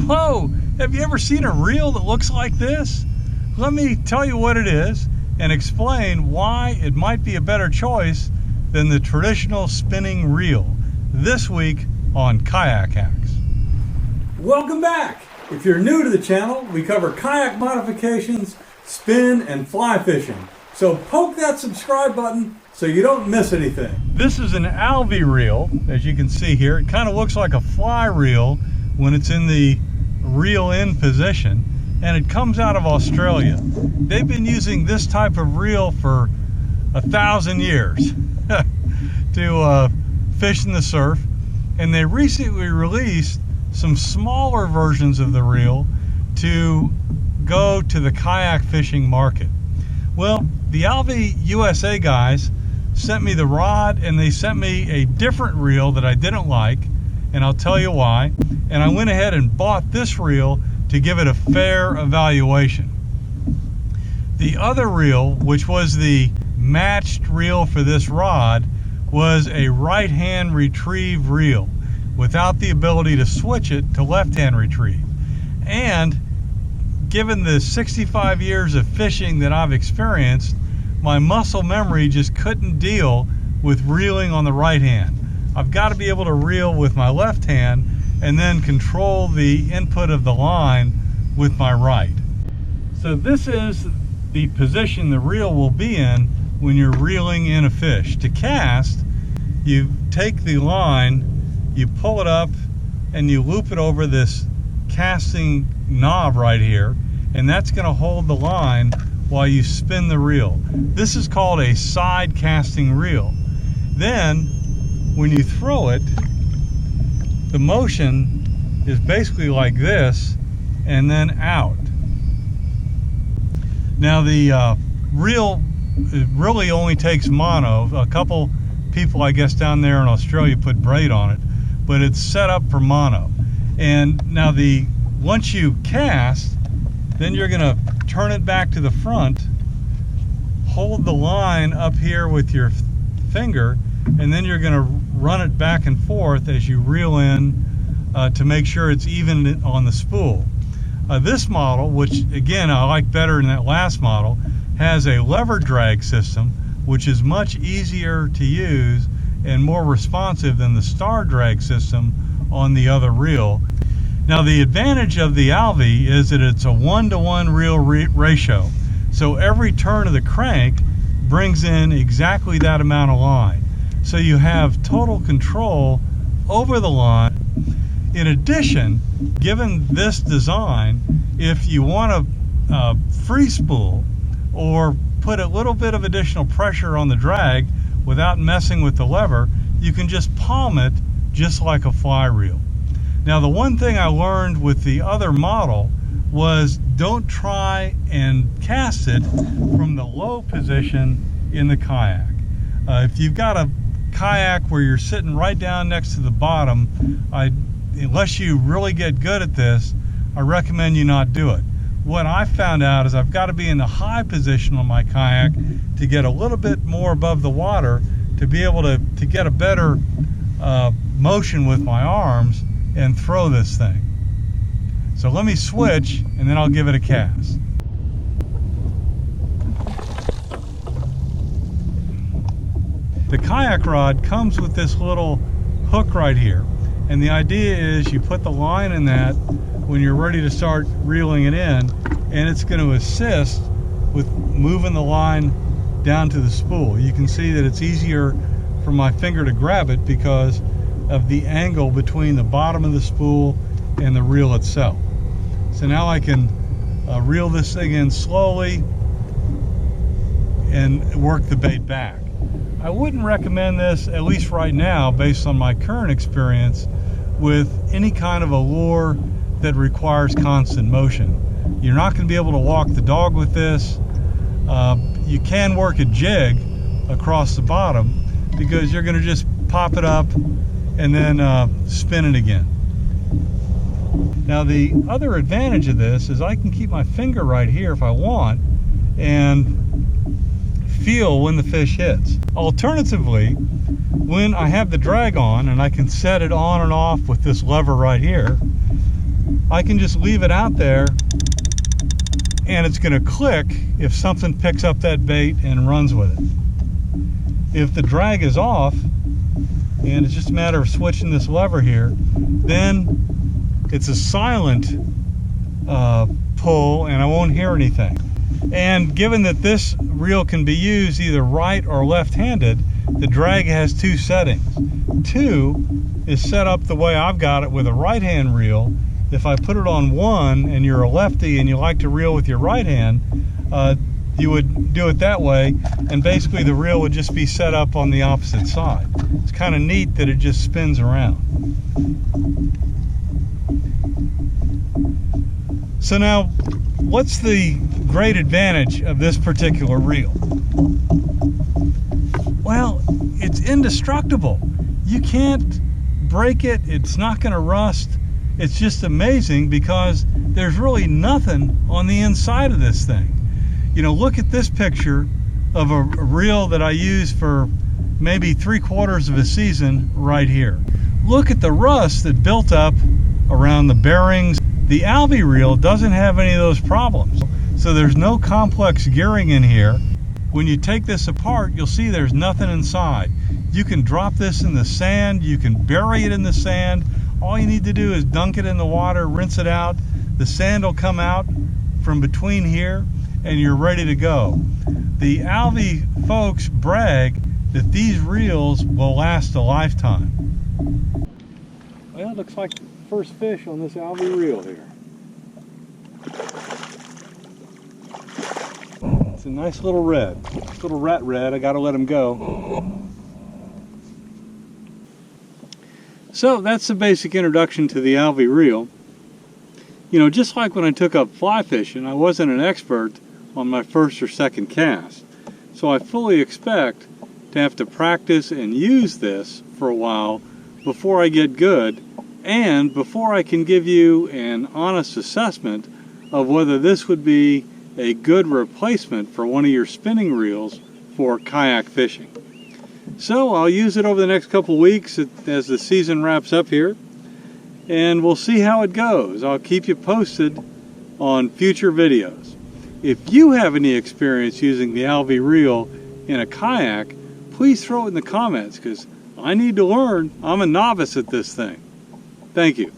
Hello, have you ever seen a reel that looks like this? Let me tell you what it is and explain why it might be a better choice than the traditional spinning reel this week on Kayak Hacks. Welcome back! If you're new to the channel, we cover kayak modifications, spin, and fly fishing. So poke that subscribe button so you don't miss anything. This is an Alvey Reel, as you can see here. It kind of looks like a fly reel when it's in the reel in position, and it comes out of Australia. They've been using this type of reel for 1,000 years to fish in the surf, and they recently released some smaller versions of the reel to go to the kayak fishing market. Well, the AlveyUSA guys sent me the rod, and they sent me a different reel that I didn't like, and I'll tell you why. And I went ahead and bought this reel to give it a fair evaluation. The other reel, which was the matched reel for this rod, was a right-hand retrieve reel without the ability to switch it to left-hand retrieve. And given the 65 years of fishing that I've experienced, my muscle memory just couldn't deal with reeling on the right hand. I've got to be able to reel with my left hand and then control the input of the line with my right. So this is the position the reel will be in when you're reeling in a fish. To cast, you take the line, you pull it up, and you loop it over this casting knob right here, and that's going to hold the line while you spin the reel. This is called a side casting reel. Then when you throw it, the motion is basically like this and then out. Now the reel really only takes mono. A couple people, I guess, down there in Australia put braid on it, but it's set up for mono. And now once you cast, then you're going to turn it back to the front, hold the line up here with your finger, and then you're going to run it back and forth as you reel in to make sure it's even on the spool. This model, which again I like better than that last model, has a lever drag system, which is much easier to use and more responsive than the star drag system on the other reel. Now the advantage of the Alvey is that it's a 1-to-1 reel ratio. So every turn of the crank brings in exactly that amount of line. So you have total control over the line. In addition, given this design, if you want to free spool or put a little bit of additional pressure on the drag without messing with the lever, you can just palm it just like a fly reel. Now the one thing I learned with the other model was don't try and cast it from the low position in the kayak. If you've got a kayak where you're sitting right down next to the bottom, unless you really get good at this, I recommend you not do it. What I found out is I've got to be in the high position on my kayak to get a little bit more above the water to be able to get a better motion with my arms and throw this thing. So let me switch and then I'll give it a cast. The kayak rod comes with this little hook right here, and the idea is you put the line in that when you're ready to start reeling it in, and it's going to assist with moving the line down to the spool. You can see that it's easier for my finger to grab it because of the angle between the bottom of the spool and the reel itself. So now I can reel this thing in slowly and work the bait back. I wouldn't recommend this, at least right now, based on my current experience, with any kind of a lure that requires constant motion. You're not going to be able to walk the dog with this. You can work a jig across the bottom because you're going to just pop it up and then spin it again. Now the other advantage of this is I can keep my finger right here if I want and feel when the fish hits. Alternatively, when I have the drag on and I can set it on and off with this lever right here, I can just leave it out there and it's going to click if something picks up that bait and runs with it. If the drag is off, and it's just a matter of switching this lever here, then it's a silent pull and I won't hear anything. And given that this reel can be used either right or left-handed, the drag has two settings. 2 is set up the way I've got it with a right-hand reel. If I put it on 1 and you're a lefty and you like to reel with your right hand, you would do it that way, and basically the reel would just be set up on the opposite side. It's kind of neat that it just spins around. So now, what's the great advantage of this particular reel? Well, it's indestructible. You can't break it, it's not going to rust. It's just amazing because there's really nothing on the inside of this thing. You know, look at this picture of a reel that I used for maybe 3/4 of a season right here. Look at the rust that built up around the bearings. The Alvey reel doesn't have any of those problems. So there's no complex gearing in here. When you take this apart, you'll see there's nothing inside. You can drop this in the sand, you can bury it in the sand. All you need to do is dunk it in the water, rinse it out. The sand will come out from between here and you're ready to go. The Alvey folks brag that these reels will last a lifetime. Well, it looks like the first fish on this Alvey reel here. It's a nice little red, little rat red. I gotta let him go. So that's the basic introduction to the Alvey reel. You know, just like when I took up fly fishing, I wasn't an expert on my first or second cast. So I fully expect to have to practice and use this for a while before I get good and before I can give you an honest assessment of whether this would be a good replacement for one of your spinning reels for kayak fishing. So I'll use it over the next couple weeks as the season wraps up here, and we'll see how it goes. I'll keep you posted on future videos. If you have any experience using the Alvey reel in a kayak, please throw it in the comments because I need to learn. I'm a novice at this thing. Thank you.